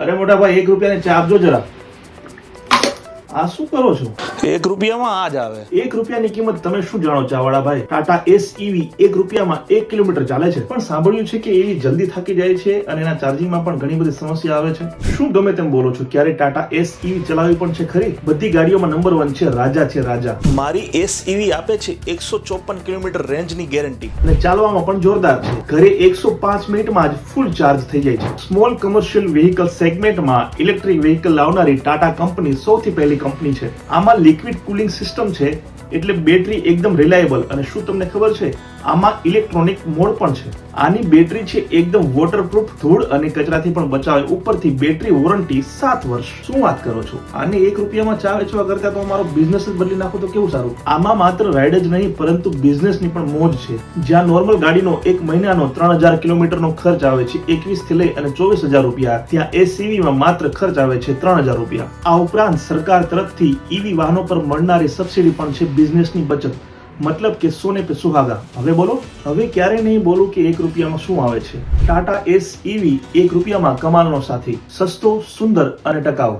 અરે મોટા ભાઈ 1 રૂપિયાની ચા આપજો જરા. આ શું કરો છો? 1 રૂપિયામાં આ જ આવે. 1 રૂપિયાની કિંમત તમે શું જાણો ચાવાળા ભાઈ? ટાટા SEV 1 રૂપિયામાં 1 કિલોમીટર ચાલે છે. પણ સાંભળ્યું છે કે એવી જલ્દી થાકી જાય છે અને એના ચાર્જિંગમાં પણ ઘણી બધી સમસ્યા આવે છે. શું ગમે તેમ બોલો છો? ક્યારે ટાટા SEV ચલાવી પણ છે ખરી? બધી ગાડીઓમાં નંબર 1 છે, રાજા છે રાજા. મારી SEV આપે છે 154 કિલોમીટર રેન્જની ગેરંટી અને ચાલવામાં પણ જોરદાર છે. ઘરે 105 મિનિટમાં જ ફૂલ ચાર્જ થઈ જાય છે. સ્મોલ કમર્શિયલ વ્હીકલ સેગમેન્ટમાં ઇલેક્ટ્રિક વ્હીકલ લાવનારી ટાટા કંપની સૌથી પહેલી કંપની છે. આમાં લિક્વિડ કુલિંગ સિસ્ટમ છે, એટલે બેટરી એકદમ રિલાયેબલ. અને શું તમને ખબર છે, આમાં ઇલેક્ટ્રોનિક મોડ પણ છે. આની બેટરી છે એકદમ વોટરપ્રૂફ, ધૂળ અને કચરાથી પણ બચાવે. ઉપરથી બેટરી વોરંટી 7 વર્ષ. શું વાત કરો છો? આને 1 રૂપિયામાં ચા વેચવા કરતા તો મારો બિઝનેસ જ બદલી નાખો તો કેવું સારું. આમાં માત્ર રાઈડ જ નહીં પરંતુ બિઝનેસની પણ મોજ છે. જ્યાં નોર્મલ ગાડીનો 1 મહિનાનો 3000 કિલોમીટરનો ખર્ચ આવે છે 21 થી લઈ અને 24000 રૂપિયા, ત્યાં SEV માં માત્ર ખર્ચ આવે છે 3000 રૂપિયા. આ ઉપરાંત સરકાર તરફથી EV વાહનો પર મળનારી સબસિડી પણ છે. બિઝનેસની બચત, મતલબ કે સોને पे સુહાગા. હવે બોલો, હવે ક્યારે નહીં બોલું કે 1 રૂપિયામાં શું આવે છે. ટાટા SEV 1 રૂપિયામાં કમાલનો સાથી, સસ્તો, સુંદર અને ટકાઉ.